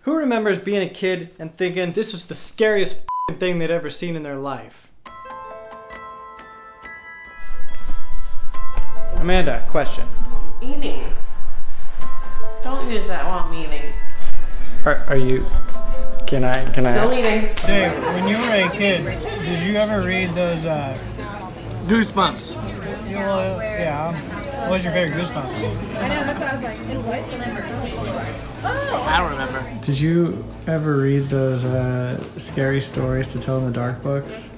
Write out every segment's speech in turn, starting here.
Who remembers being a kid and thinking this was the scariest thing they'd ever seen in their life? Amanda, question. Eating. Don't use that while I'm eating. Are you... Can I... Still eating. Dave, when you were a kid, did you ever read those, Goosebumps. Yeah. What was your favorite Goosebumps? I know, that's what I was like. His wife? Oh! I don't remember. Did you ever read those scary stories to tell in the dark books?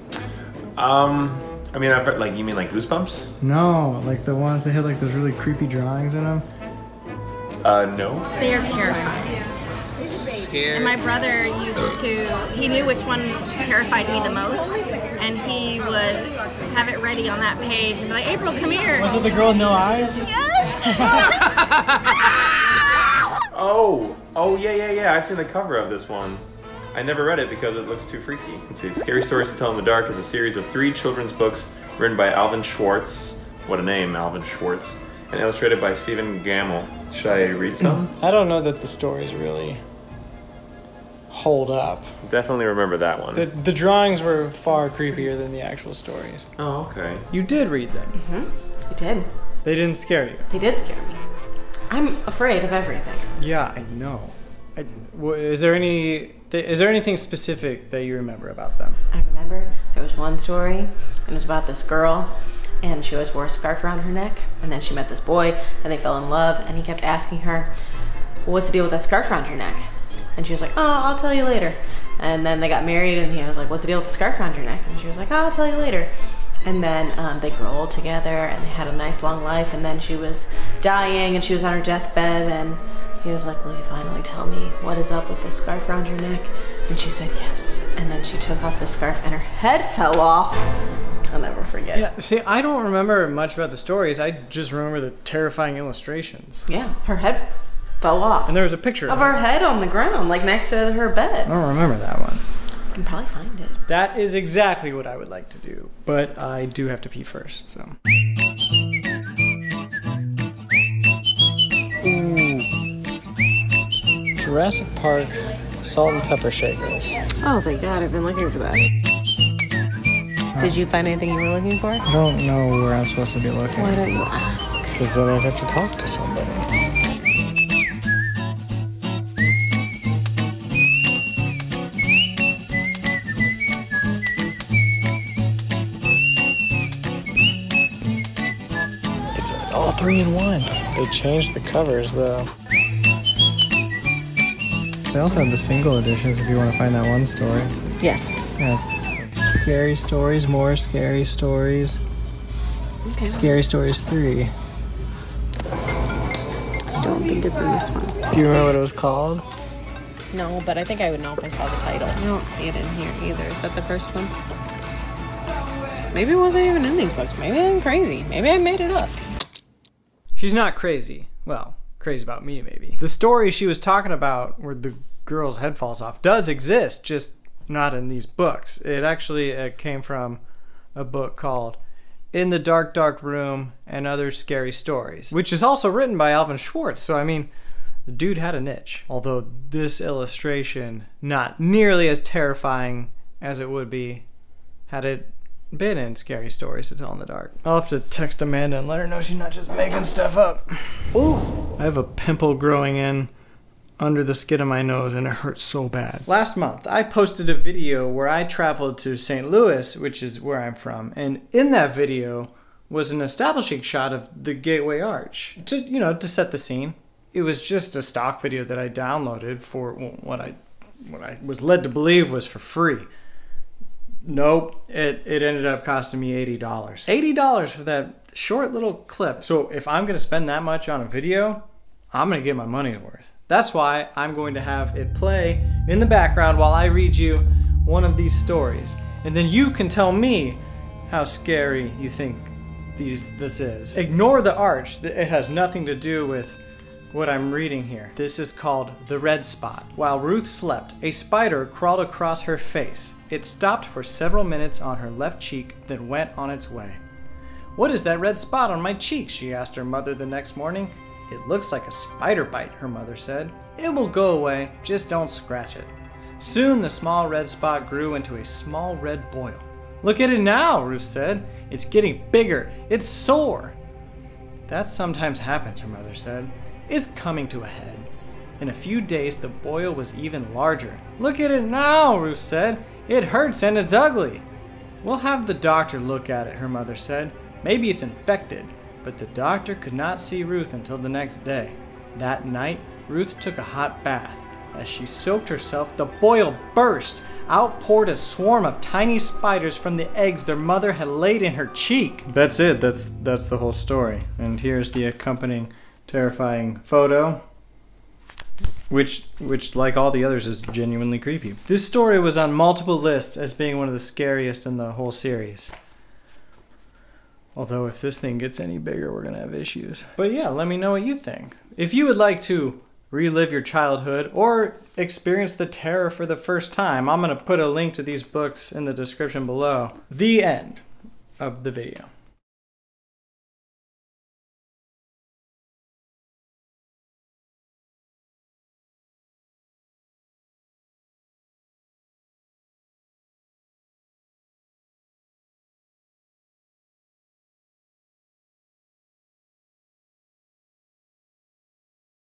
I mean, I've read, like, you mean like Goosebumps? No, like the ones that had like those really creepy drawings in them. No. They are terrifying. Scared. And my brother used to, he knew which one terrified me the most, and he would have it ready on that page and be like, April, come here. Was it the girl with no eyes? Yes! Oh, yeah. I've seen the cover of this one. I never read it because it looks too freaky. Let's see. Scary Stories to Tell in the Dark is a series of 3 children's books written by Alvin Schwartz. What a name, Alvin Schwartz. And illustrated by Stephen Gamble. Should I read some? I don't know that the stories really hold up. Definitely remember that one. The drawings were far creepier than the actual stories. Oh, okay. You did read them. Mm-hmm. I did. They didn't scare you. They did scare me. I'm afraid of everything. Yeah, I know. Is there anything specific that you remember about them? I remember there was one story, and it was about this girl, and she always wore a scarf around her neck, and then she met this boy, and they fell in love, and he kept asking her, well, what's the deal with that scarf around your neck? And she was like, oh, I'll tell you later. And then they got married, and he was like, what's the deal with the scarf around your neck? And she was like, oh, I'll tell you later. And then they grew old together, and they had a nice long life, and then she was dying, and she was on her deathbed, and he was like, will you finally tell me what is up with this scarf around your neck? And she said yes. And then she took off the scarf, and her head fell off. I'll never forget. Yeah, see, I don't remember much about the stories. I just remember the terrifying illustrations. Yeah, her head fell off. And there was a picture of her head on the ground, like next to her bed. I don't remember that one. You can probably find it. That is exactly what I would like to do, but I do have to pee first, so. Ooh. Jurassic Park salt and pepper shakers. Oh, thank God, I've been looking for that. Did you find anything you were looking for? I don't know where I'm supposed to be looking. Why don't you ask? Because then I'd have to talk to somebody. It's all 3 in 1. They changed the covers though. They also have the single editions if you want to find that one story. Yes. Yes. Scary Stories, More Scary Stories. Okay. Scary Stories 3. I don't think it's in this one. Do you remember what it was called? No, but I think I would know if I saw the title. I don't see it in here either. Is that the first one? Maybe it wasn't even in these books. Maybe I'm crazy. Maybe I made it up. She's not crazy. Well, crazy about me, maybe. The story she was talking about where the girl's head falls off does exist, just not in these books. It actually came from a book called In the Dark, Dark Room and Other Scary Stories, which is also written by Alvin Schwartz. So, I mean, the dude had a niche. Although this illustration, not nearly as terrifying as it would be had it been in Scary Stories to Tell in the Dark. I'll have to text Amanda and let her know she's not just making stuff up. Ooh, I have a pimple growing in under the skin of my nose and it hurts so bad. Last month, I posted a video where I traveled to St. Louis, which is where I'm from, and in that video was an establishing shot of the Gateway Arch. To set the scene. It was just a stock video that I downloaded for what I was led to believe was for free. Nope, it ended up costing me $80. $80 for that short little clip. So if I'm gonna spend that much on a video, I'm gonna get my money's worth. That's why I'm going to have it play in the background while I read you one of these stories. And then you can tell me how scary you think this is. Ignore the arch, it has nothing to do with what I'm reading here. This is called The Red Spot. While Ruth slept, a spider crawled across her face. It stopped for several minutes on her left cheek, then went on its way. What is that red spot on my cheek? She asked her mother the next morning. It looks like a spider bite, her mother said. It will go away, just don't scratch it. Soon the small red spot grew into a small red boil. Look at it now, Ruth said. It's getting bigger. It's sore. That sometimes happens, her mother said. It's coming to a head. In a few days, the boil was even larger. Look at it now, Ruth said. It hurts and it's ugly. We'll have the doctor look at it, her mother said. Maybe it's infected. But the doctor could not see Ruth until the next day. That night, Ruth took a hot bath. As she soaked herself, the boil burst. Out poured a swarm of tiny spiders from the eggs their mother had laid in her cheek. That's it. That's the whole story. And here's the accompanying terrifying photo, which like all the others is genuinely creepy. This story was on multiple lists as being one of the scariest in the whole series. Although if this thing gets any bigger, we're gonna have issues. But yeah, let me know what you think. If you would like to relive your childhood or experience the terror for the first time, I'm gonna put a link to these books in the description below. The end of the video.